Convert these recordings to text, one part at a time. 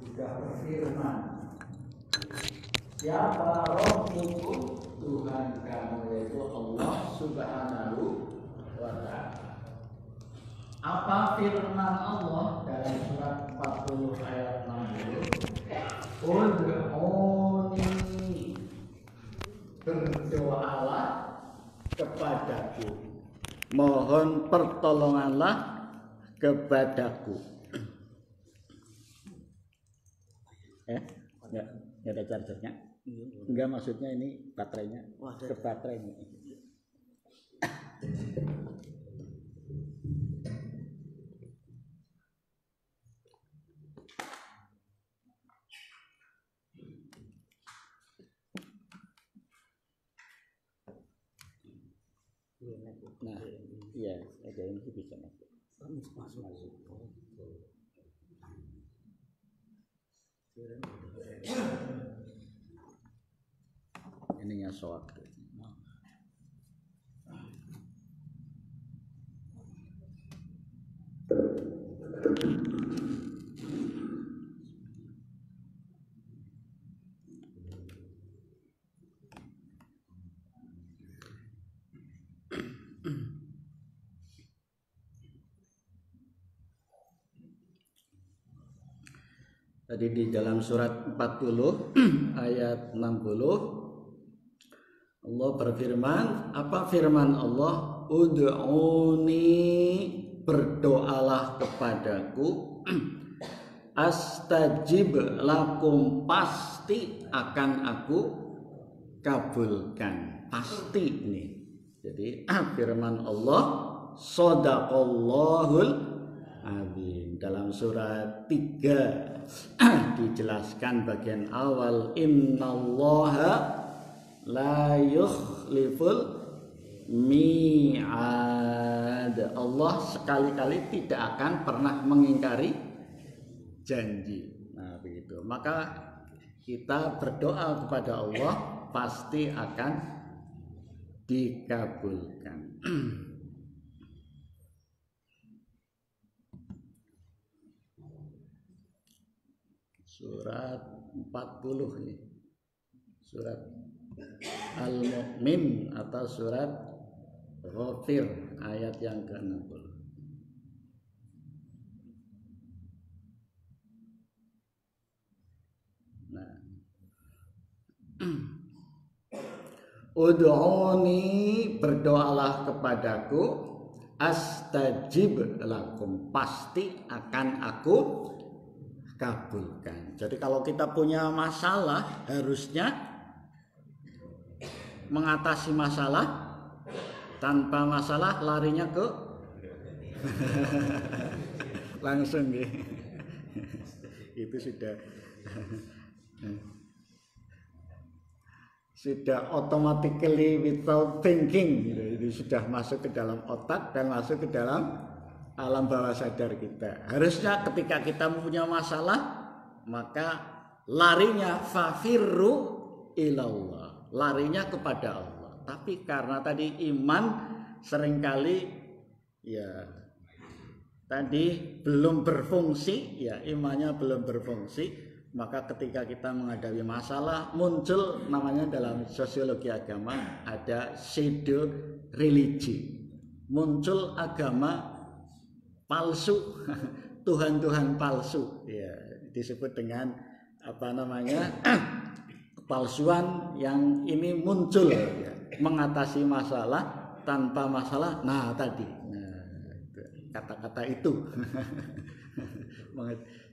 sudah berfirman, siapa Rabbukum, Tuhan kamu yaitu Allah Subhanahu wa Ta'ala. Apa firman Allah dalam surat 40 ayat 60? Ud'uni, berdoalah kepadaku, mohon pertolonganlah kepadaku. Enggak ada chargernya? Enggak, maksudnya ini baterainya. Ke baterai ini. Nah, iya, ada ini bisa masuk. Ininya soak. Tadi di dalam surat 40 ayat 60 Allah berfirman, apa firman Allah? Ud'uni, berdoalah kepadaku, astajib lakum, pasti akan aku kabulkan. Pasti ini. Jadi firman Allah, shadaqallahul azim. Dalam surat 3 dijelaskan bagian awal, innallaha la yukhliful mi'ad. Allah sekali-kali tidak akan pernah mengingkari janji. Nah, begitu. Maka kita berdoa kepada Allah pasti akan dikabulkan. Surat 40 ini. Surat Al-Mu'min atau surat Ghafir ayat yang ke-60. Nah. Ud'uni, berdoalah kepadaku, astajib lakum, pasti akan aku kabulkan. Jadi kalau kita punya masalah, harusnya mengatasi masalah. Tanpa masalah larinya ke langsung ya. Itu sudah automatically without thinking gitu. Itu sudah masuk ke dalam otak dan masuk ke dalam alam bawah sadar kita. Harusnya ketika kita mempunyai masalah, maka larinya fafirru ilallah, larinya kepada Allah. Tapi karena tadi iman seringkali ya tadi belum berfungsi, ya imannya belum berfungsi, maka ketika kita menghadapi masalah muncul namanya dalam sosiologi agama ada pseudo religi, muncul agama palsu, Tuhan-Tuhan palsu, ya disebut dengan apa namanya kepalsuan yang ini muncul ya, mengatasi masalah tanpa masalah. Nah tadi, kata-kata itu,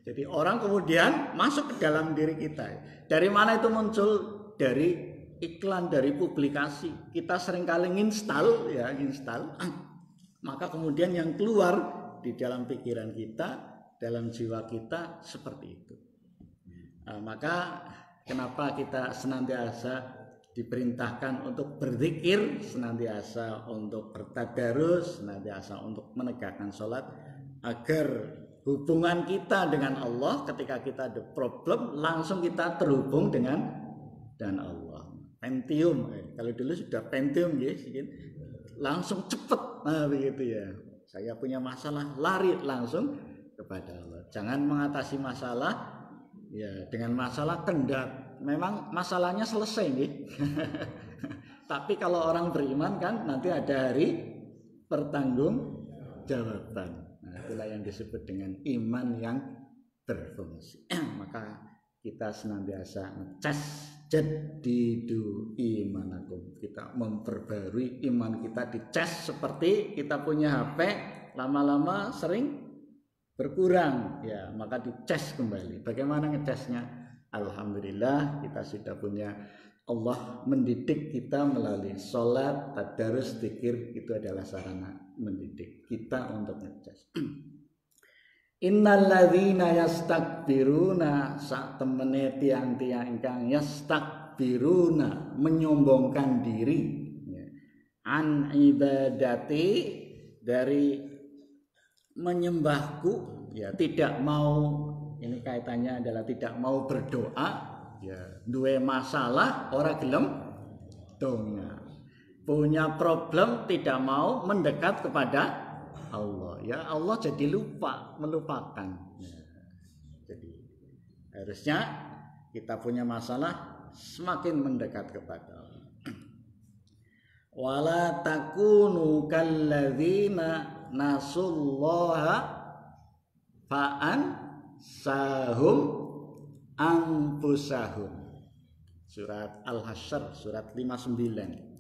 jadi orang kemudian masuk ke dalam diri kita. Dari mana itu muncul? Dari iklan, dari publikasi. Kita seringkali install, maka kemudian yang keluar di dalam pikiran kita, dalam jiwa kita seperti itu. Nah, maka kenapa kita senantiasa diperintahkan untuk berzikir, senantiasa untuk bertadarus, senantiasa untuk menegakkan sholat, agar hubungan kita dengan Allah ketika kita ada problem langsung kita terhubung dengan Allah. Pentium, kalau dulu sudah Pentium ya, langsung cepet, nah begitu ya. Saya punya masalah, lari langsung kepada Allah. Jangan mengatasi masalah ya dengan masalah kendak. Memang masalahnya selesai nih. Tapi kalau orang beriman kan nanti ada hari pertanggungjawaban. Nah, itulah yang disebut dengan iman yang berfungsi. Maka kita senantiasa ngecas jadidu imanakum. Kita memperbarui iman kita, dicas seperti kita punya HP lama-lama sering berkurang ya, maka dicas kembali. Bagaimana ngecasnya? Alhamdulillah kita sudah punya Allah mendidik kita melalui sholat, tadarus, dzikir. Itu adalah sarana mendidik kita untuk ngecas. Innalladzina yastakbiruna, sak temene tiang-tiang ingkang yastakbiruna, menyombongkan diri ya, an ibadati, dari menyembahku ya, tidak mau, ini kaitannya adalah tidak mau berdoa ya, duwe masalah ora gelem donga, punya problem tidak mau mendekat kepada Allah ya, Allah jadi melupakan ya. Jadi harusnya kita punya masalah semakin mendekat kepada Allah. Wala takunu kalladzina nasullaha fa'an sahum anfusahum. Surat Al-Hasyr surat 59.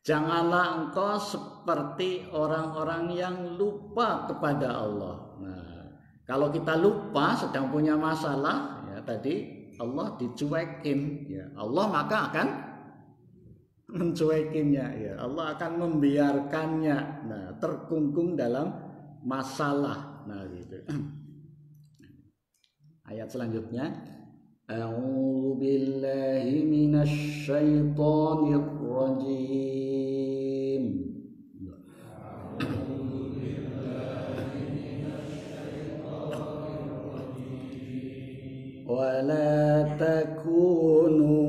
Janganlah engkau seperti orang-orang yang lupa kepada Allah. Nah, kalau kita lupa sedang punya masalah ya, tadi Allah dicuekin ya, Allah maka akan mencuekinnya ya, Allah akan membiarkannya nah terkungkung dalam masalah. Nah gitu. Ayat selanjutnya, a'udzu billahi minasy syaithanir rajim. Wala takunu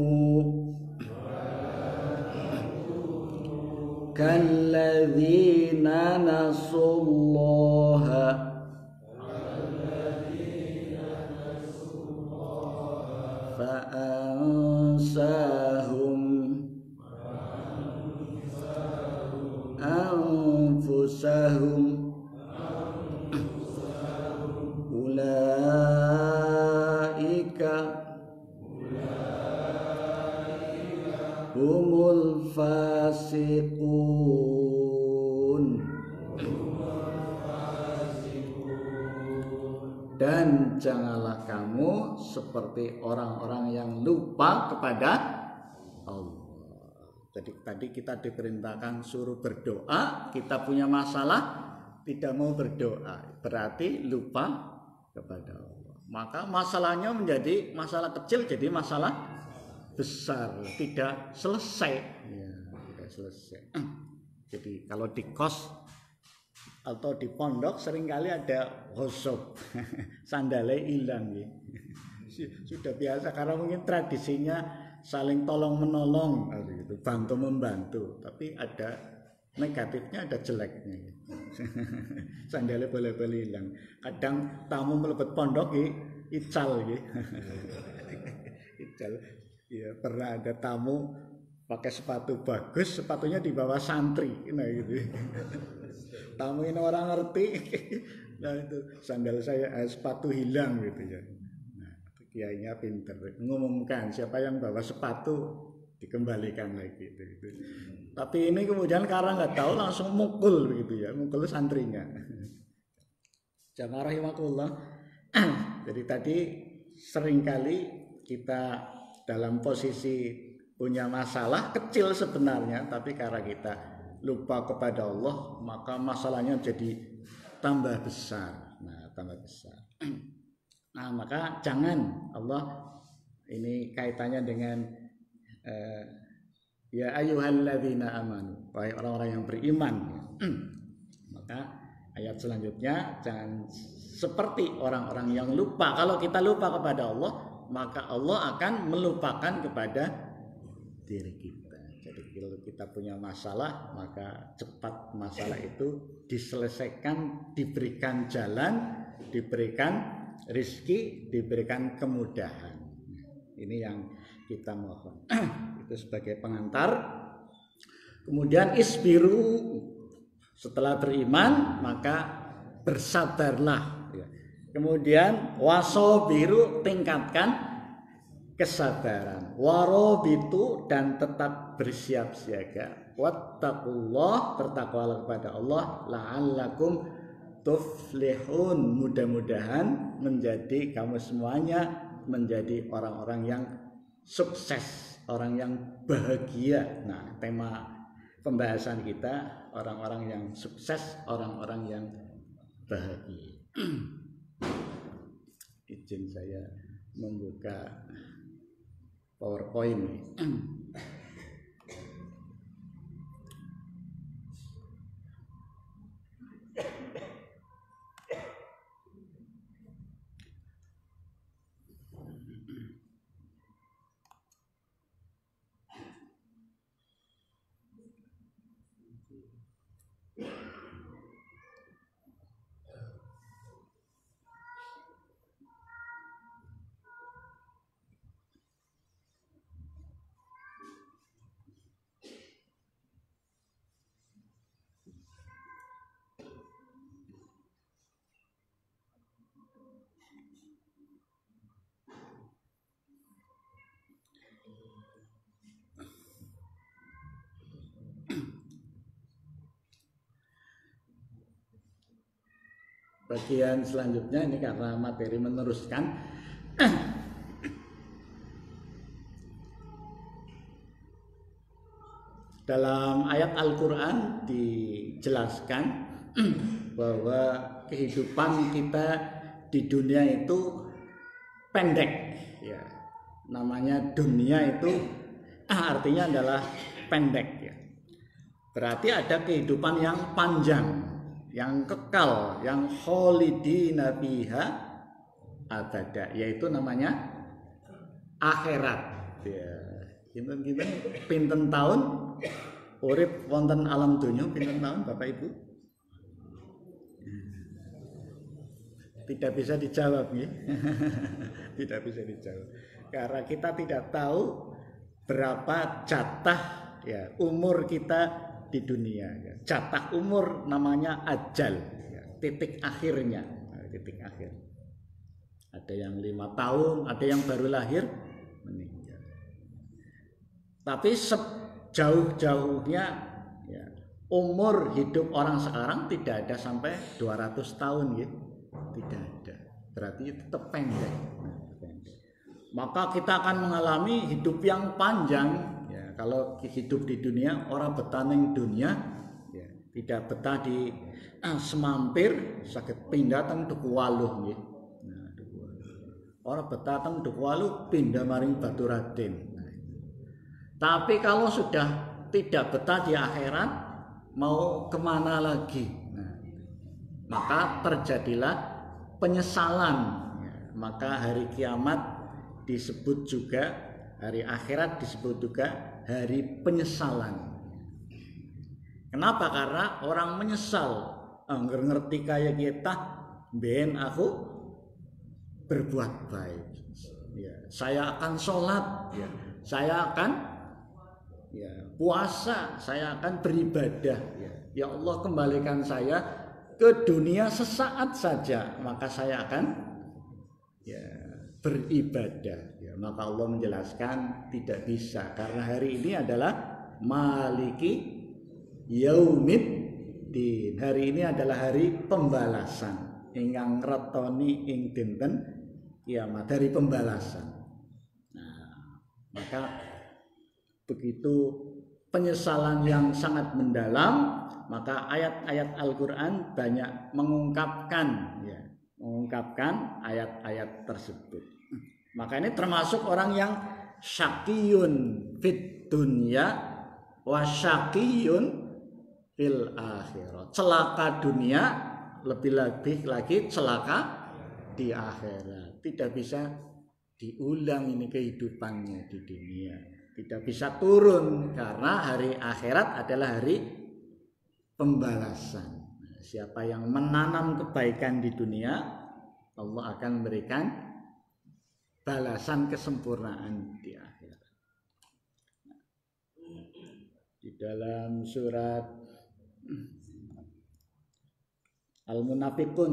kalladzina nasullaha fa'ansahum anfusahum ulaika humul fasiqun. Dan janganlah kamu seperti orang-orang yang lupa kepada Allah. Jadi tadi kita diperintahkan suruh berdoa, kita punya masalah tidak mau berdoa, berarti lupa kepada Allah. Maka masalahnya menjadi masalah kecil jadi masalah besar, tidak selesai. Ya, tidak selesai. Jadi kalau di kos atau di pondok seringkali ada gosok, sandalnya hilang ya. Sudah biasa karena mungkin tradisinya saling tolong menolong gitu, bantu membantu, tapi ada negatifnya, ada jeleknya. Sandalnya boleh-boleh hilang. Kadang tamu melebet pondok ical ya. Ical. Ya, pernah ada tamu pakai sepatu bagus, sepatunya di bawah santri, nah gitu. Tamu ini orang ngerti, nah itu sandal saya sepatu hilang gitu ya. Nah, kiainya pinter, ngumumkan siapa yang bawa sepatu dikembalikan lagi gitu. Tapi ini kemudian karena nggak tahu langsung mukul begitu ya, mukul santrinya. Jamaah rahimakumullah. Jadi tadi seringkali kita dalam posisi punya masalah kecil sebenarnya, tapi karena kita lupa kepada Allah maka masalahnya jadi tambah besar. Nah, tambah besar. Nah, maka jangan, Allah ini kaitannya dengan ya ayyuhalladzina amanu, wahai orang-orang yang beriman. Maka ayat selanjutnya, jangan seperti orang-orang yang lupa. Kalau kita lupa kepada Allah, maka Allah akan melupakan kepada diri kita. Jadi Kalau kita punya masalah, maka cepat masalah itu diselesaikan, diberikan jalan, diberikan rezeki, diberikan kemudahan. Ini yang kita mohon. Itu sebagai pengantar. Kemudian isbiru, setelah beriman maka bersabarlah. Kemudian wasobiru, tingkatkan kesabaran, warobitu, dan tetap bersiap siaga, wattaqullah, bertakwalah kepada Allah, la'allakum tuflihun, mudah-mudahan menjadi kamu semuanya menjadi orang-orang yang sukses, orang yang bahagia. Nah, tema pembahasan kita orang-orang yang sukses, orang-orang yang bahagia. Izin saya membuka PowerPoint. Bagian selanjutnya ini karena materi meneruskan. Dalam ayat Al-Quran dijelaskan bahwa kehidupan kita di dunia itu pendek, ya. Namanya dunia itu artinya adalah pendek, ya. Berarti ada kehidupan yang panjang, yang kekal, yang kholidina fiha abada, yaitu namanya akhirat, ya. Kinten-kinten pinten tahun urip wonten alam dunya, pinten tahun Bapak Ibu? Tidak bisa dijawab, ya. Tidak bisa dijawab karena kita tidak tahu berapa jatah, ya, umur kita di dunia, ya. Jatah umur namanya ajal, ya. Titik akhirnya, titik akhir. Ada yang 5 tahun, ada yang baru lahir meninggal. Tapi sejauh-jauhnya, ya, umur hidup orang sekarang tidak ada sampai 200 tahun, ya. Tidak ada. Berarti tetap pendek. Maka kita akan mengalami hidup yang panjang, ya. Kalau hidup di dunia, orang betah ning dunia, ya, tidak betah di semampir, sakit pindah teng Dukuwaluh, ya. Nah, orang betah teng Dukuwaluh pindah maring Baturaden. Tapi kalau sudah tidak betah di akhirat, mau kemana lagi? Nah, maka terjadilah penyesalan, ya. Maka hari kiamat disebut juga, hari akhirat disebut juga hari penyesalan. Kenapa? Karena orang menyesal, ngerti kayak kita, ben aku berbuat baik, ya, saya akan sholat, ya, saya akan, ya, puasa, saya akan beribadah, ya. Ya Allah, kembalikan saya ke dunia sesaat saja, maka saya akan, ya, beribadah, ya. Maka Allah menjelaskan tidak bisa, karena hari ini adalah maliki yaumiddin. Hari ini adalah hari pembalasan, ingkang ngetoni ing dinten kiamat, hari pembalasan. Nah, maka begitu penyesalan yang sangat mendalam, maka ayat-ayat Al-Quran banyak mengungkapkan, ya, mengungkapkan ayat-ayat tersebut. Maka ini termasuk orang yang syaqiyun fid dunya wa syaqiyun fil akhirat. Celaka dunia, lebih-lebih lagi celaka di akhirat. Tidak bisa diulang ini kehidupannya di dunia. tidak bisa turun karena hari akhirat adalah hari pembalasan. Siapa yang menanam kebaikan di dunia, Allah akan memberikan balasan kesempurnaan di akhirat. Di dalam surat Al-Munafiqun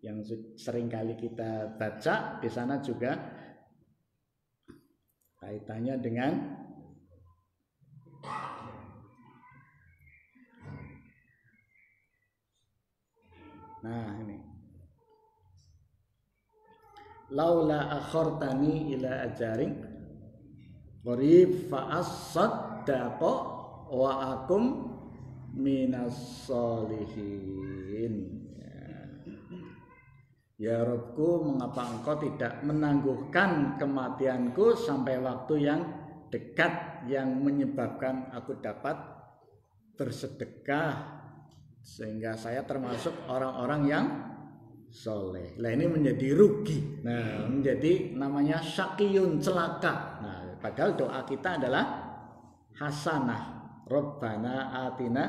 yang sering kali kita baca, di sana juga kaitannya dengan ini. Laula akhartani ila ajarin qarib fa as-saddaqa wa akum minas solihin. Ya Rabbku, mengapa engkau tidak menangguhkan kematianku sampai waktu yang dekat yang menyebabkan aku dapat bersedekah sehingga saya termasuk orang-orang yang soleh. Nah ini menjadi rugi. Nah menjadi namanya syaqiyun, celaka. Nah padahal doa kita adalah hasanah. Rabbana atina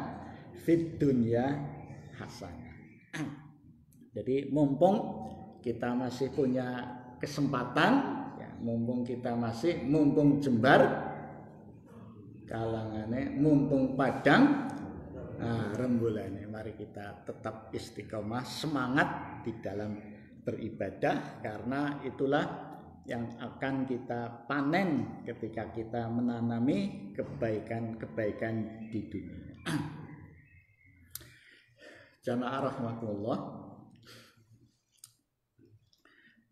fid dunya hasanah. Jadi mumpung kita masih punya kesempatan, ya, mumpung Jembar kalangannya, mumpung Padang, rembulannya, mari kita tetap istiqomah, semangat di dalam beribadah, karena itulah yang akan kita panen ketika kita menanami kebaikan-kebaikan di dunia. Jamaah rahmatullah,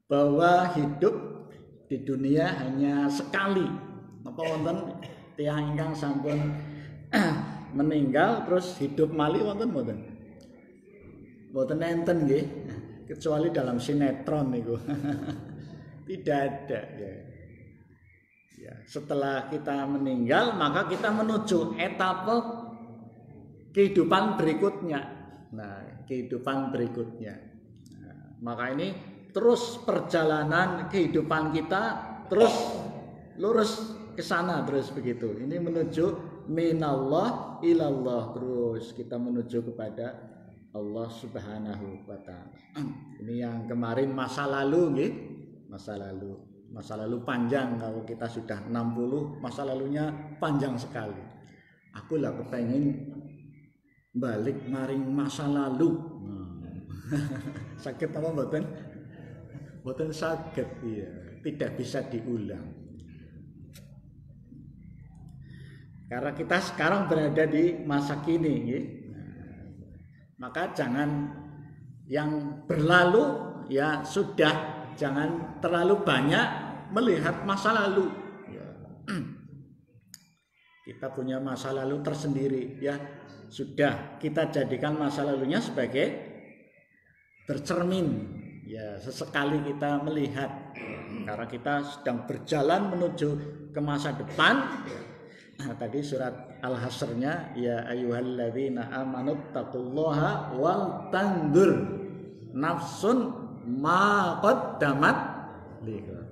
bahwa hidup di dunia hanya sekali. Apa wonten tiyang ingkang sampun meninggal terus hidup malih wonten mboten? Mboten enten nggih, kecuali dalam sinetron niku. Tidak ada ya. Ya, setelah kita meninggal maka kita menuju etape kehidupan berikutnya. Nah, kehidupan berikutnya. Nah, maka ini terus perjalanan kehidupan kita terus lurus ke sana terus begitu. Ini menuju minallah ilallah, terus kita menuju kepada Allah Subhanahu wa taala. Ini yang kemarin masa lalu nggih. Masa lalu panjang. Kalau kita sudah 60, masa lalunya panjang sekali. Aku lah kepengen balik maring masa lalu. Sakit apa mboten? Mboten sakit, iya, tidak bisa diulang. Karena kita sekarang berada di masa kini, ya. Maka jangan yang berlalu ya sudah, jangan terlalu banyak melihat masa lalu. Ya. Kita punya masa lalu tersendiri, ya sudah kita jadikan masa lalunya sebagai bercermin. Ya, sesekali kita melihat, karena kita sedang berjalan menuju ke masa depan. Nah, tadi surat Al-Hasr-nya, ya ayyuhalladzina amanu taqullaha wal tandur nafsun ma qaddamat lighad.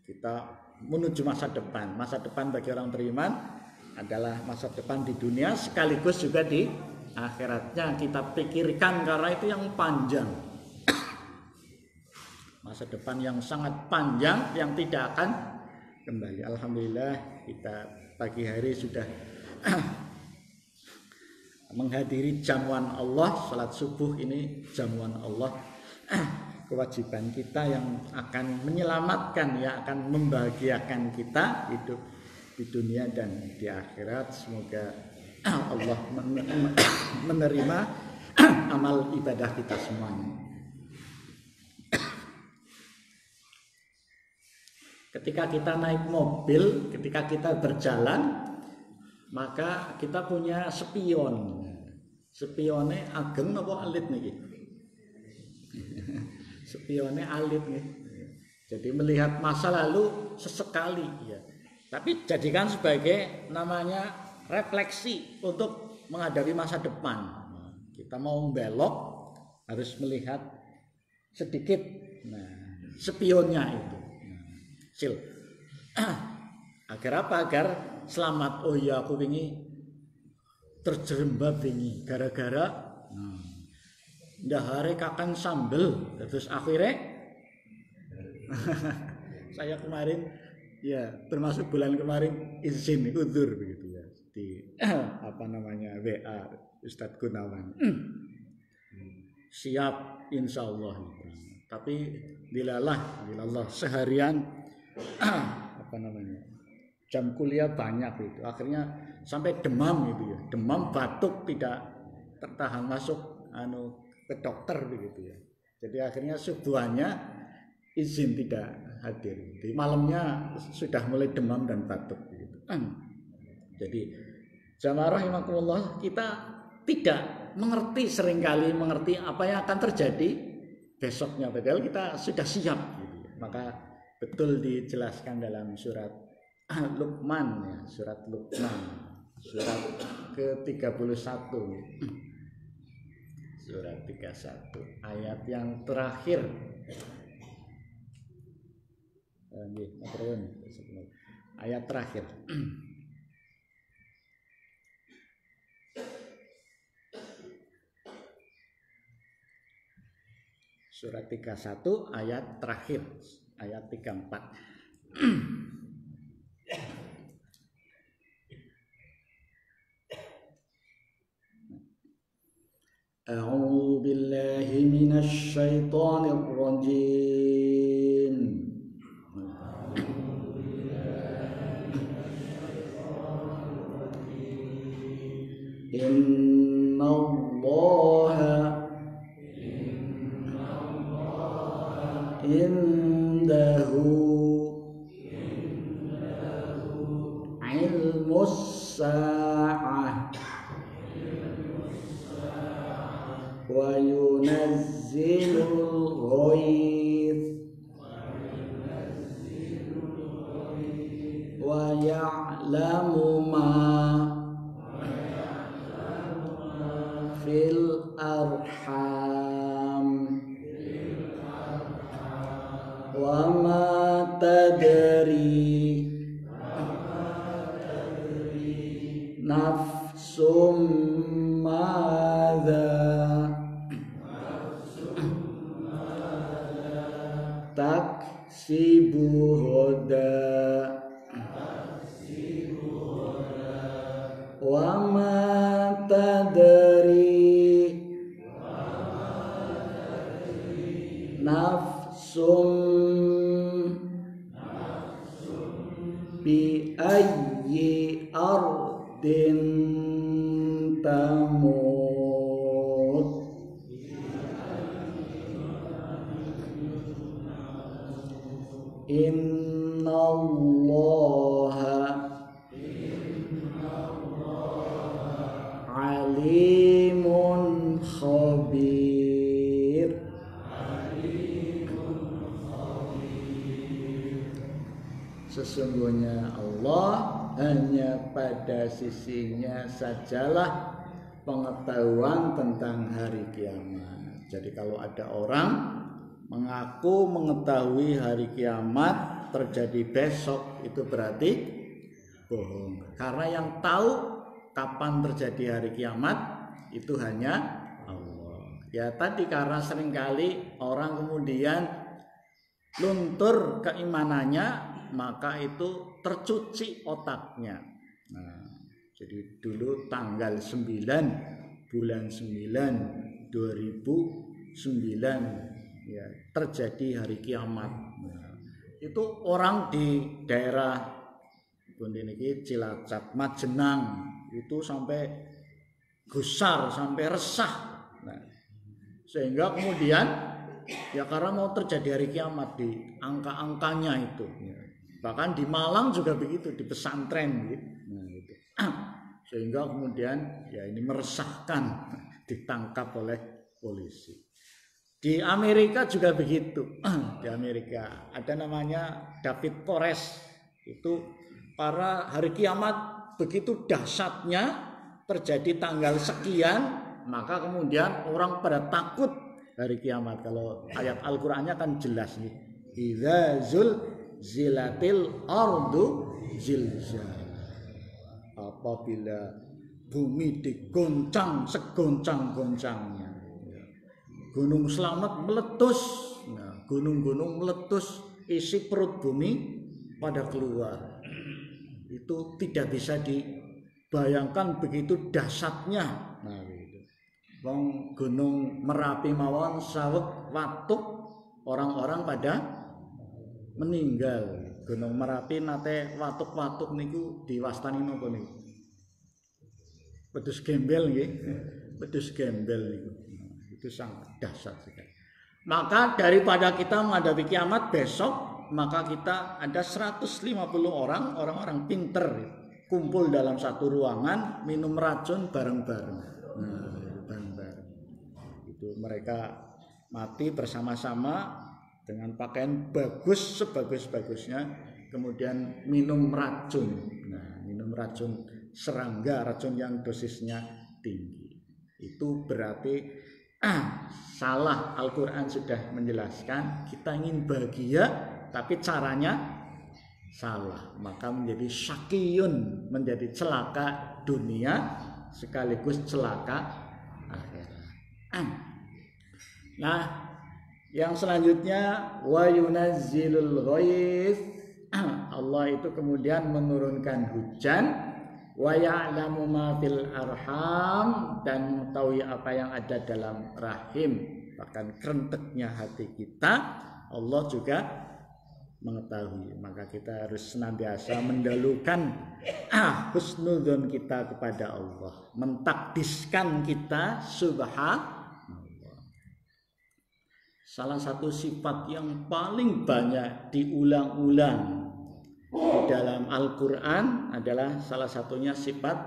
Kita menuju masa depan. Masa depan bagi orang beriman adalah masa depan di dunia sekaligus juga di akhiratnya kita pikirkan, karena itu yang panjang. Masa depan yang sangat panjang yang tidak akan kembali. Alhamdulillah kita pagi hari sudah menghadiri jamuan Allah, salat subuh ini jamuan Allah. Kewajiban kita yang akan menyelamatkan, yang akan membahagiakan kita hidup di dunia dan di akhirat. Semoga Allah menerima amal ibadah kita semuanya. Ketika kita naik mobil, ketika kita berjalan, maka kita punya spion. Spionnya ageng apa alit nih? Spionnya alit nih. Jadi melihat masa lalu sesekali, ya. Tapi jadikan sebagai namanya refleksi untuk menghadapi masa depan. Kita mau belok harus melihat sedikit, nah, spionnya itu. Sil. Agar apa? Agar selamat. Oh iya, aku wingi terjerembab wingi gara-gara ndahare kakan sambel. Terus akhirnya saya kemarin ya termasuk bulan kemarin izin udzur begitu ya di apa namanya WA Ustadz Gunawan. Siap insya Allah. Tapi dilalah seharian apa namanya jam kuliah banyak itu, akhirnya sampai demam gitu ya, demam batuk tidak tertahan masuk ke dokter begitu ya. Jadi akhirnya subuhannya izin tidak hadir. Di malamnya sudah mulai demam dan batuk begitu. Jadi jamaah rahimakumullah, kita tidak seringkali mengerti apa yang akan terjadi besoknya, padahal kita sudah siap gitu ya. Maka betul dijelaskan dalam surat Luqman ya, surat Luqman surat ke-31 surat 31 ayat yang terakhir. Ayat terakhir. Surat 31 ayat terakhir, ayat 34. A'udzu billahi minasy syaithanir rajim. Innallaha indahu ilmus sa'ah wa yunazzilul ghaith wa ya'lamu ma fil arham wa ma tadri nafsum madza taksibu ghadan wa ma tadri nafsum bi ayyi ardin tamut. Innallaha alimun khabir. Sesungguhnya Allah hanya pada sisinya sajalah pengetahuan tentang hari kiamat. Jadi kalau ada orang mengaku mengetahui hari kiamat terjadi besok, itu berarti bohong. Karena yang tahu kapan terjadi hari kiamat itu hanya Allah. Ya tadi karena seringkali orang kemudian luntur keimanannya, maka itu tercuci otaknya. Nah, jadi dulu tanggal 9 bulan 9 2009 ya terjadi hari kiamat. Nah, itu orang di daerah Cilacap, Majenang itu sampai gusar, sampai resah. Nah, sehingga kemudian ya karena mau terjadi hari kiamat di angka-angkanya itu. Bahkan di Malang juga begitu, di pesantren gitu. Nah, gitu. Sehingga kemudian ya ini meresahkan, ditangkap oleh polisi. Di Amerika juga begitu. Di Amerika ada namanya David Koresh. Itu para hari kiamat begitu dahsyatnya terjadi tanggal sekian, maka kemudian orang pada takut hari kiamat. Kalau ayat Al-Qur'annya kan jelas nih. Idza zilatil ardu zilzal. Apabila bumi digoncang segoncang-goncangnya, gunung Slamet meletus, gunung-gunung meletus, isi perut bumi pada keluar. Itu tidak bisa dibayangkan begitu dahsyatnya. Nah, gitu. Wong gunung Merapi mawon saweg watuk, orang-orang pada meninggal. Gunung Merapi nate watuk-watuk niku diwastani napa niku? Wedhus gembel nggih. Wedhus gembel niku. Itu sangat dahsyat sekali. Maka daripada kita menghadapi kiamat besok, maka kita ada 150 orang-orang pinter kumpul dalam satu ruangan, minum racun bareng-bareng. Nah, bareng-bareng. Itu mereka mati bersama-sama dengan pakaian bagus sebagus-bagusnya, kemudian minum racun. Nah, minum racun serangga, racun yang dosisnya tinggi. Itu berarti salah. Al-Quran sudah menjelaskan kita ingin bahagia tapi caranya salah, maka menjadi syakiyun, menjadi celaka dunia sekaligus celaka akhirat. Nah, yang selanjutnya wa yunazzilul ghaiz. Allah itu kemudian menurunkan hujan, wa ya'lamu ma fil arham, dan mengetahui apa yang ada dalam rahim, bahkan kerenteknya hati kita Allah juga mengetahui. Maka kita harus senantiasa mendahulukan husnudzon kita kepada Allah, mentakdiskan kita subhanallah. Salah satu sifat yang paling banyak diulang-ulang di dalam Al-Quran adalah salah satunya sifat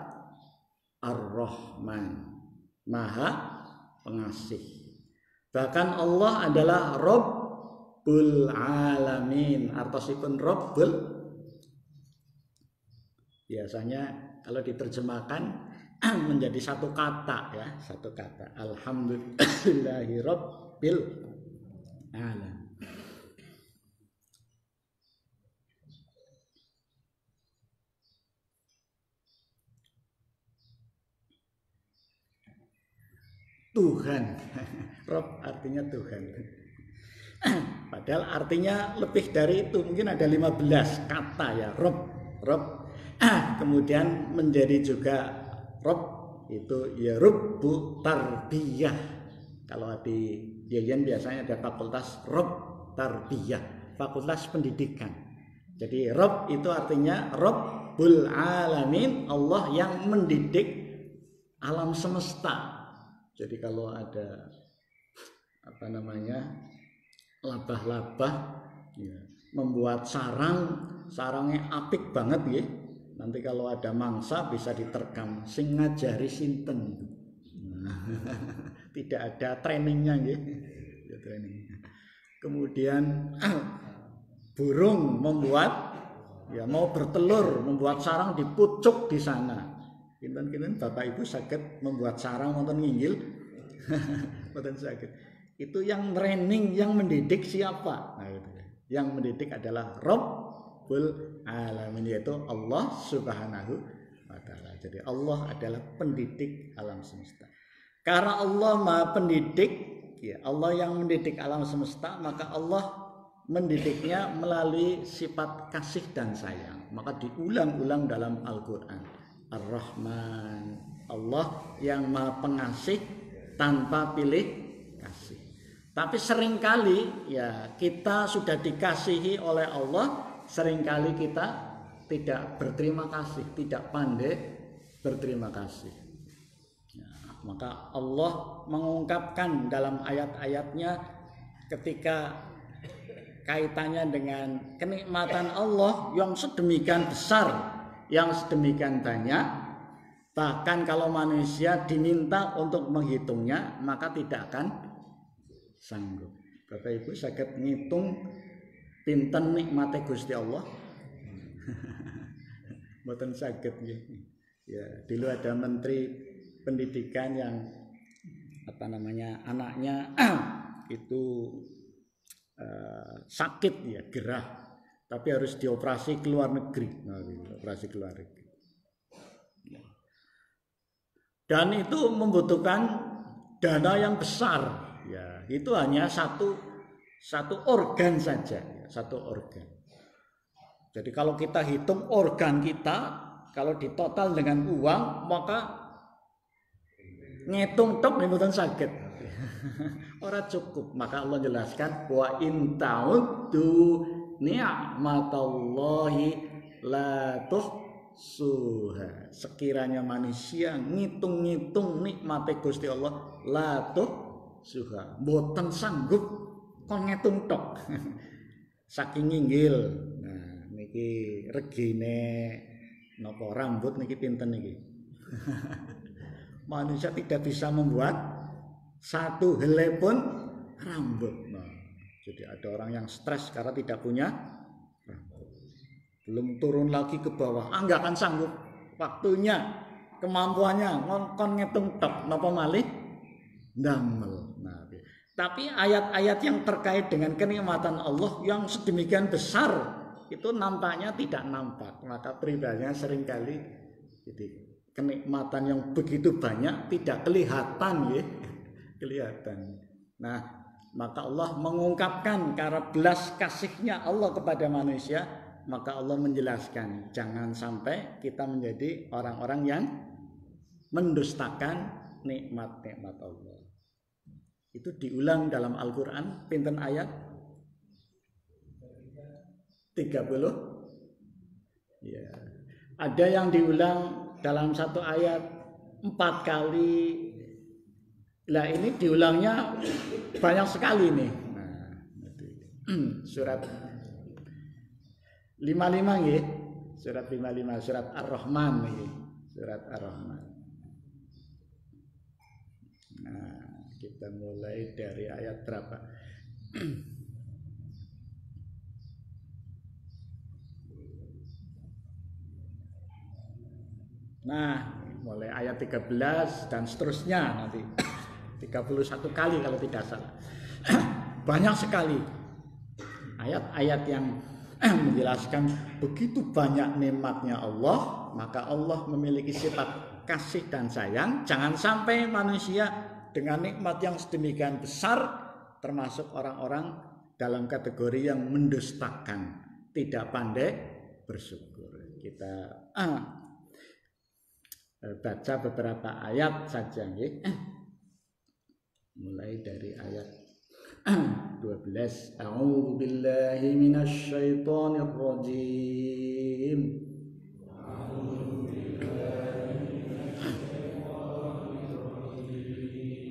Ar-Rahman, Maha Pengasih. Bahkan Allah adalah Rabbul Alamin. Artosipun Rabbul, biasanya kalau diterjemahkan menjadi satu kata, ya, satu kata. Alhamdulillahi Rabbil Alamin. Tuhan. Rob artinya Tuhan. Padahal artinya lebih dari itu, mungkin ada 15 kata ya. Rob. Kemudian menjadi juga Rob itu ya Rubbu Tarbiyah. Kalau di Yelien biasanya ada fakultas Rob Tarbiyah, fakultas pendidikan. Jadi Rob itu artinya Rabbul Alamin, Allah yang mendidik alam semesta. Jadi kalau ada labah-labah ya, membuat sarangnya apik banget ya. Nanti kalau ada mangsa bisa diterkam, sing ngajari sinten. Tidak ada trainingnya ya. Kemudian burung membuat ya, mau bertelur, membuat sarang di pucuk di sana. Kinten-kinten Bapak Ibu sakit membuat sarang wonten nginggil. Wonten sakit. Itu yang training, yang mendidik siapa? Nah, gitu. Yang mendidik adalah Rabbul Alamin, yaitu Allah Subhanahu wa taala. Jadi Allah adalah pendidik alam semesta. Karena Allah Maha Pendidik, ya, Allah yang mendidik alam semesta, maka Allah mendidiknya melalui sifat kasih dan sayang. Maka diulang-ulang dalam Al-Qur'an. Ar-Rahman, Allah yang Maha Pengasih tanpa pilih kasih. Tapi seringkali ya kita sudah dikasihi oleh Allah, seringkali kita tidak berterima kasih, tidak pandai berterima kasih. Ya, maka Allah mengungkapkan dalam ayat-ayatnya ketika kaitannya dengan kenikmatan Allah yang sedemikian besar, yang sedemikian banyak, bahkan kalau manusia diminta untuk menghitungnya maka tidak akan sanggup. Bapak Ibu saged ngitung pinten nikmate Gusti Allah? Mboten saged nggih. Ya, dulu ada menteri pendidikan yang anaknya itu sakit ya, gerah. tapi harus dioperasi ke luar negeri. Nah, operasi ke luar negeri. Dan itu membutuhkan dana yang besar. Ya, itu hanya satu organ saja, satu organ. Jadi kalau kita hitung organ kita, kalau ditotal dengan uang, maka ngitung tok mboten saged. Ora cukup. Maka Allah jelaskan wa in ta'uddu ni'matallahi la tuhsuha. Sekiranya manusia ngitung-ngitung nikmate Gusti Allah, la tuhsuha. Mboten sanggup kon ngitung tok. Saking inggil. Nah, niki regine napa rambut niki pinten niki. Manusia tidak bisa membuat satu helai pun rambut. Nah, jadi ada orang yang stres karena tidak punya rambut. Belum turun lagi ke bawah, nggak akan sanggup. Waktunya, kemampuannya, kon ngitung tok, napa malih ndamel. Nah, tapi ayat-ayat yang terkait dengan kenikmatan Allah yang sedemikian besar itu nampaknya tidak nampak. Maka pribadinya seringkali jadi kenikmatan yang begitu banyak tidak kelihatan ya. Kelihatan. Nah, maka Allah mengungkapkan karena belas kasihnya Allah kepada manusia, maka Allah menjelaskan jangan sampai kita menjadi orang-orang yang mendustakan nikmat-nikmat Allah. Itu diulang dalam Al-Quran, pinten ayat 30. Ya. Ada yang diulang dalam satu ayat 4 kali. Lah ini diulangnya banyak sekali nih. Nah, surat 55 nggih. Surat 55, surat Ar-Rahman nggih. Surat Ar-Rahman. Nah, kita mulai dari ayat berapa? Nah, mulai ayat 13 dan seterusnya nanti. 31 kali kalau tidak salah. Banyak sekali ayat-ayat yang menjelaskan begitu banyak nikmatnya Allah, maka Allah memiliki sifat kasih dan sayang. Jangan sampai manusia dengan nikmat yang sedemikian besar termasuk orang-orang dalam kategori yang mendustakan, tidak pandai bersyukur. Kita baca beberapa ayat saja nggih. Mulai dari ayat 12. A'udzu billahi minasy syaithanir rajim.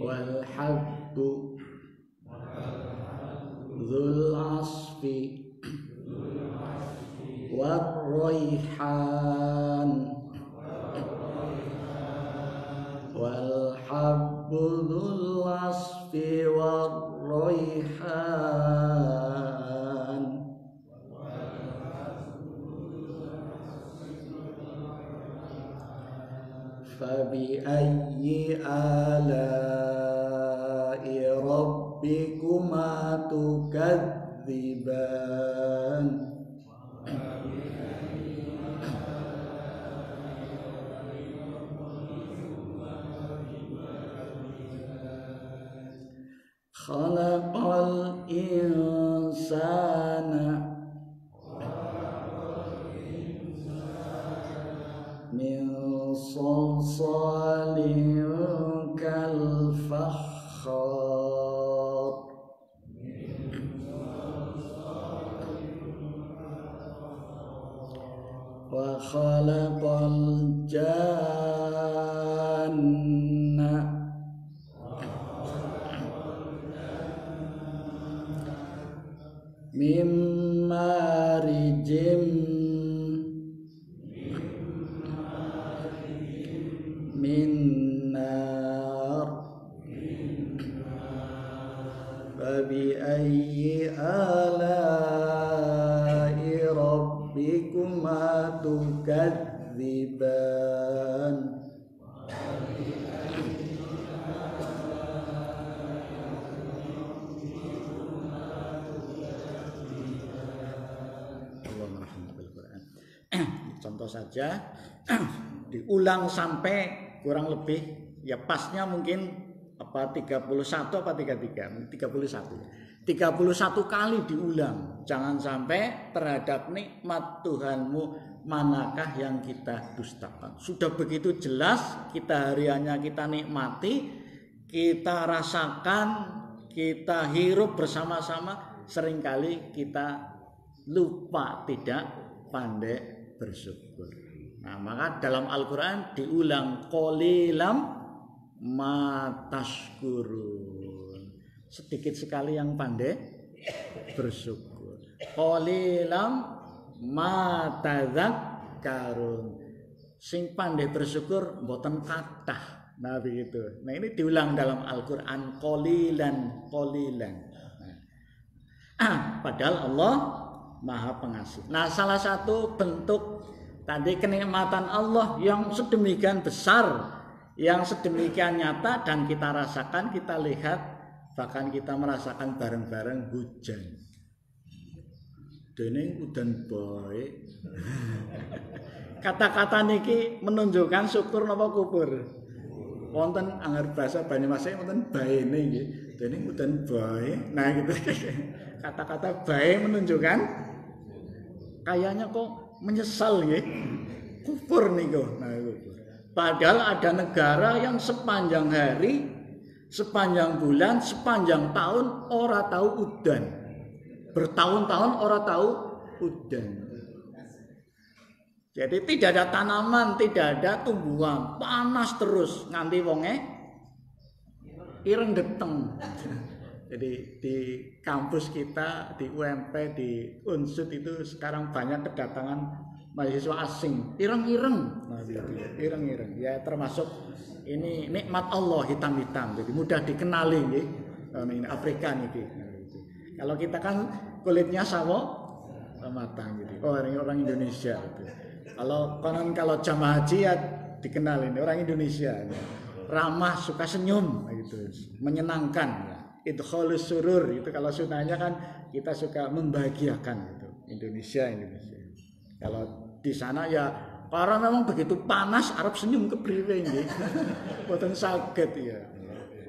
Wal habbu dzul asfi war raihan wal habbu dzul asfi war raihan fabi ayyi ala'i rabbikuma tukadziban. Khalaqal insana min salsalin kal fakhar wa khalaqal janna min marijim min nar fabi ayyi ala'i rabbikuma tukadziban. contoh saja diulang sampai kurang lebih ya pasnya mungkin 31 apa 33 31 kali diulang. Jangan sampai terhadap nikmat Tuhanmu manakah yang kita dustakan. Sudah begitu jelas kita hariannya kita nikmati, kita rasakan, kita hirup bersama-sama, seringkali kita lupa, tidak pandai bersyukur. Nah, maka dalam Al-Quran diulang qalilam matashkurun. Sedikit sekali yang pandai bersyukur. Qalilam matadzakkarun. Sing pandai bersyukur mboten kathah. Nah begitu. Nah ini diulang dalam Al-Quran qalilan. Nah, padahal Allah Maha Pengasih. Nah salah satu bentuk tadi kenikmatan Allah yang sedemikian besar, yang sedemikian nyata dan kita rasakan, kita lihat, bahkan kita merasakan bareng-bareng hujan. Dene udan baik. Kata-kata niki menunjukkan syukur napa kufur. Wonten anggar basa Banyumas wonten baene nggih. Dene udan baik. Nah gitu. Kata-kata baik menunjukkan kayaknya kok menyesal nggih. Kufur niku. Nah kufur. Padahal ada negara yang sepanjang hari, sepanjang bulan, sepanjang tahun ora tahu udan. Bertahun-tahun ora tahu udan. Jadi tidak ada tanaman, tidak ada tumbuhan, panas terus nganti wonge ireng geteng. Jadi di kampus kita, di UMP, di Unsud itu sekarang banyak kedatangan mahasiswa asing, ireng-ireng. Nah, ireng-ireng. Ya termasuk ini nikmat Allah hitam-hitam. Jadi mudah dikenali nggih. Ini Afrika niki. Kalau kita kan kulitnya sawo matang gitu. Oh, orang Indonesia gitu. Kalau jamaah haji ya dikenalin orang Indonesia. Ya. Ramah, suka senyum gitu. Menyenangkan ya. Idkhalus surur itu kalau sunahnya kan kita suka membahagiakan gitu. Indonesia. Kalau di sana ya karena memang begitu panas Arab senyum kepriwe nggih. Boten saged ya.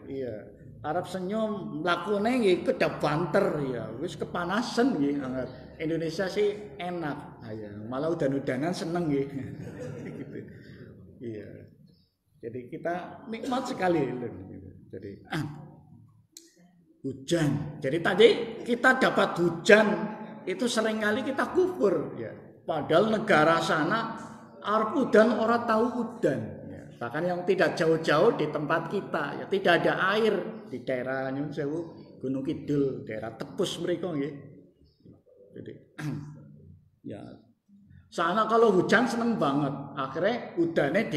Iya. Arab senyum lakune nggih kedap banter ya. Wis kepanasan nggih. Indonesia sih enak. Ya, malah udan-udanan seneng nggih. Gitu. Iya. Jadi kita nikmat sekali gitu. Jadi hujan. Jadi tadi kita dapat hujan itu seringkali kita kufur ya. Padahal negara sana Arab udan orang tahu udan ya. Bahkan yang tidak jauh-jauh di tempat kita ya tidak ada air di daerah Nyun Sewu, Gunung Kidul, daerah Tepus mereka nggih. Jadi ya sana kalau hujan seneng banget. Akhirnya udannya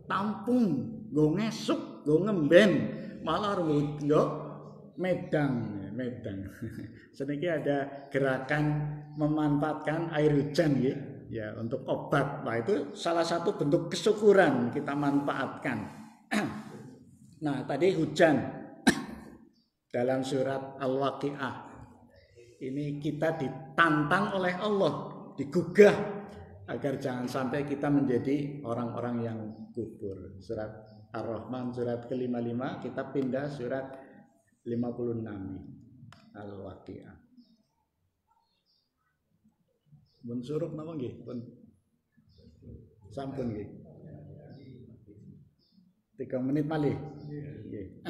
ditampung, go ngesuk, go ngemben, malah yo medang. Seniki ada gerakan memanfaatkan air hujan ya untuk obat. Nah itu salah satu bentuk kesyukuran kita manfaatkan. Nah tadi hujan dalam surat Al-Waqiah ini kita ditantang oleh Allah, digugah agar jangan sampai kita menjadi orang-orang yang kufur. Surat Ar-Rahman surat ke-55, kita pindah surat 56 Al-Waqiah. Mun surup napa nggih? Pun sampun nggih. 3 menit malih. Nggih.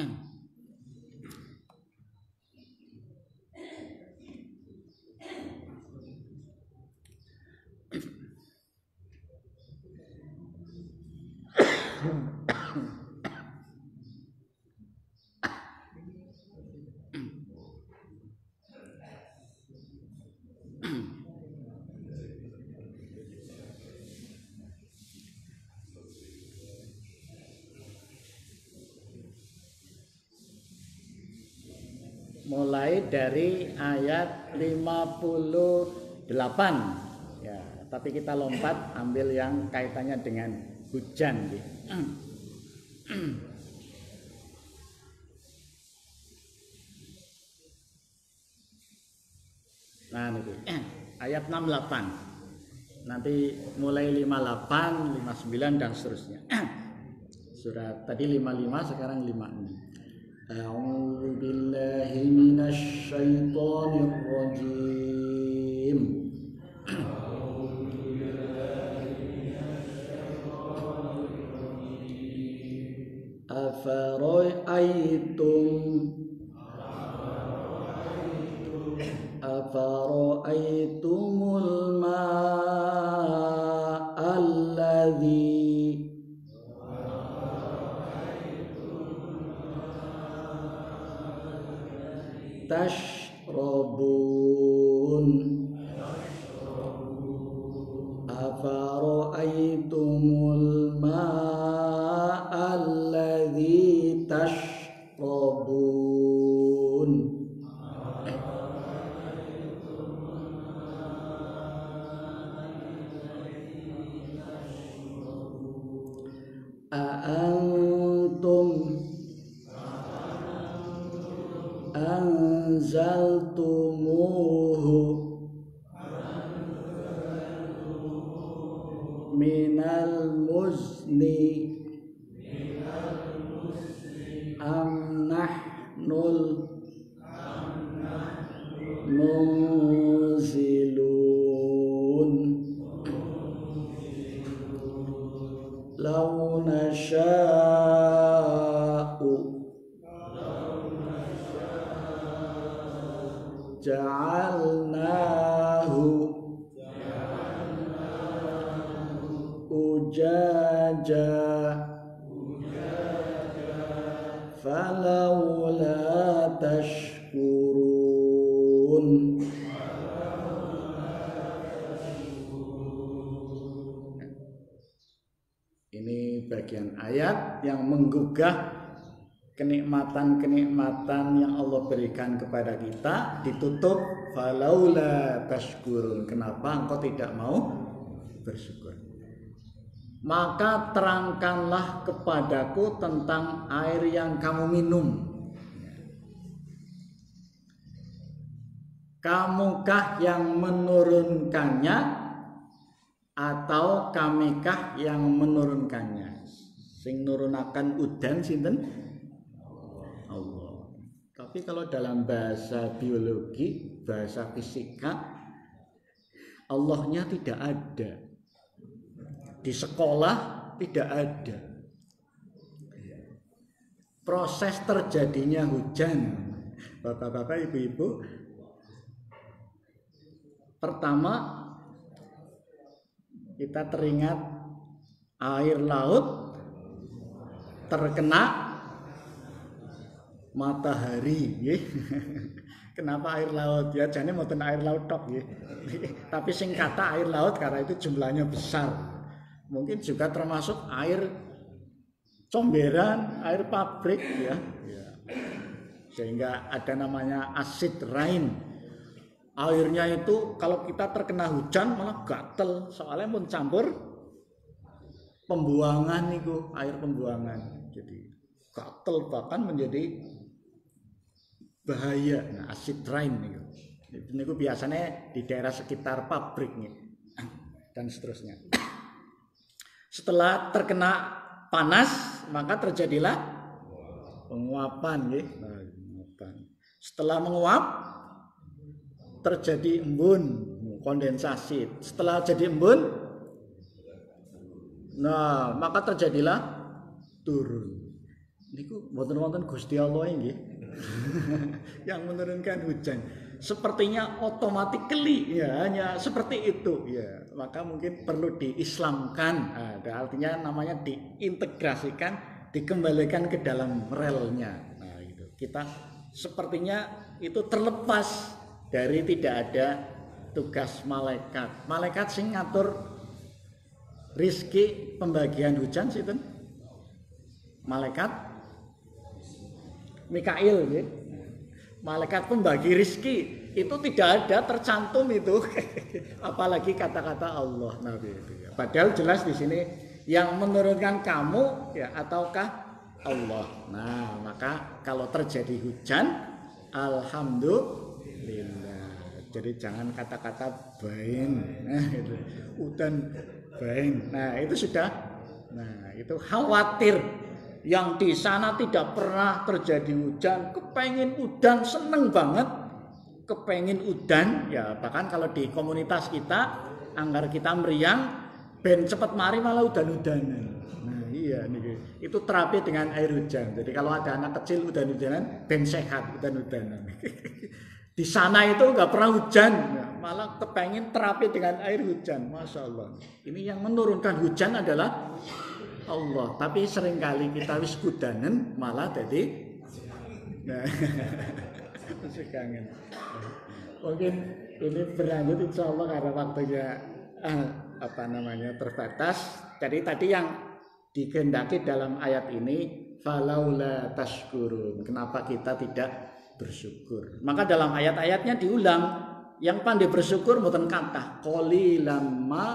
Mulai dari ayat 58 ya, tapi kita lompat ambil yang kaitannya dengan hujan gitu. Nah ini ayat 68 Nanti mulai 58, 59 dan seterusnya. Surat tadi 55, sekarang 56. A'udzu billahi minasy syaithanir rajim. Afara'aitumul ma'alladzi tashrabun. Afara'aitumul ma'alladzi tashrabun. A'antum anzaltumuhu minal muzni am nahnul munzilun. Law nasha'u ja'alnahu ujaja falawla tashkurun. Ini bagian ayat yang menggugah kenikmatan-kenikmatan yang Allah berikan kepada kita, ditutup falaula tashkurun. Kenapa engkau tidak mau bersyukur? Maka terangkanlah kepadaku tentang air yang kamu minum. Kamukah yang menurunkannya atau kamikah yang menurunkannya? Sing nurunakan udan sinten? Allah. Tapi kalau dalam bahasa biologi, bahasa fisika, Allahnya tidak ada. Di sekolah tidak ada. Proses terjadinya hujan, bapak-bapak, ibu-ibu, pertama kita teringat air laut terkena matahari. Kenapa air laut? Ya jane mboten air laut tok nggih. Tapi sing kata air laut karena itu jumlahnya besar. Mungkin juga termasuk air comberan, air pabrik ya. Sehingga ada namanya acid rain. Airnya itu kalau kita terkena hujan malah gatel, soalnya mencampur pembuangan itu, air pembuangan. Jadi gatel bahkan menjadi bahaya. Nah, acid rain itu. Ini biasanya di daerah sekitar pabrik nih dan seterusnya. Setelah terkena panas, maka terjadilah penguapan, ya. Setelah menguap, terjadi embun, kondensasi. Setelah jadi embun, nah maka terjadilah turun. Niku wonten-wonten Gusti Allah nggih. Yang menurunkan hujan. Sepertinya automatically ya, hanya seperti itu ya. Maka mungkin perlu diislamkan. Ada artinya namanya diintegrasikan, dikembalikan ke dalam relnya. Nah, itu. Kita sepertinya itu terlepas dari tidak ada tugas malaikat. Malaikat sing ngatur rizki pembagian hujan sinten? Malaikat Mikail ya. Malaikat pembagi rizki itu tidak ada tercantum itu. Apalagi kata-kata Allah Nabi itu ya. Padahal jelas di sini yang menurunkan kamu ya ataukah Allah. Nah, maka kalau terjadi hujan alhamdulillah. Jadi jangan kata-kata bain, nah itu udan bain. Nah itu sudah, nah itu khawatir yang di sana tidak pernah terjadi hujan, kepengen udan, seneng banget, kepengen udan. Ya bahkan kalau di komunitas kita, anggar kita meriang, ben cepet mari malah udan-udanan. Nah iya nih, itu terapi dengan air hujan. Jadi kalau ada anak kecil udan-udanan, ben sehat udan-udanan. Di sana itu nggak pernah hujan, malah kepengen terapi dengan air hujan. Masya Allah. Ini yang menurunkan hujan adalah Allah. Tapi seringkali kita wis kudanen malah jadi nah, masih kangen. Mungkin ini berlanjut insya Allah karena waktunya terbatas. Jadi tadi yang dikehendaki dalam ayat ini falaula tashkurun. Kenapa kita tidak bersyukur? Maka dalam ayat-ayatnya diulang, yang pandai bersyukur mboten kathah, qalilan ma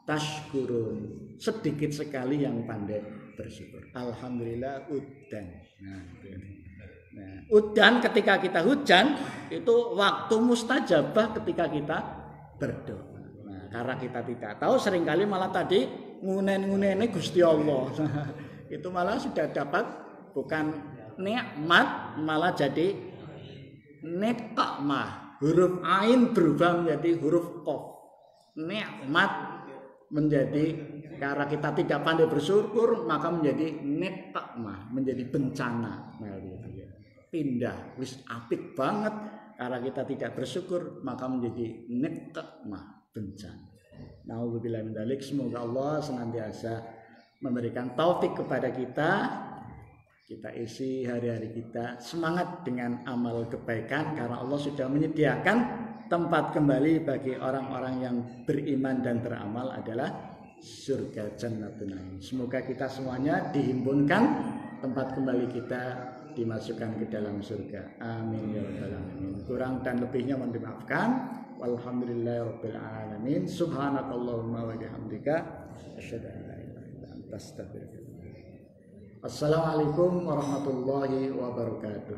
tashkurun. Sedikit sekali yang pandai bersyukur. Alhamdulillah udan. Nah, udan ketika kita hujan itu waktu mustajabah ketika kita berdoa. Nah, karena kita tidak tahu seringkali malah tadi ngunen-ngunene Gusti Allah. Itu malah sudah dapat bukan nikmat malah jadi nikmah. Huruf ain berubah menjadi huruf qaf. Nikmat menjadi karena kita tidak pandai bersyukur maka menjadi nikmah, menjadi bencana. Nah, gitu ya. Pindah wis apik banget karena kita tidak bersyukur maka menjadi nikmah, bencana. Nauzubillah min dzalik. Semoga Allah senantiasa memberikan taufik kepada kita isi hari-hari kita semangat dengan amal kebaikan karena Allah sudah menyediakan tempat kembali bagi orang-orang yang beriman dan beramal adalah surga Jannatun Na'im. Semoga kita semuanya dihimpunkan tempat kembali kita dimasukkan ke dalam surga. Amin ya rabbal alamin. Kurang dan lebihnya mohon dimaafkan. Walhamdulillahirabbil alamin. Subhanakallahumma wa bihamdika asyhadu an la ilaha illa anta astaghfiruka. Assalamualaikum warahmatullahi wabarakatuh.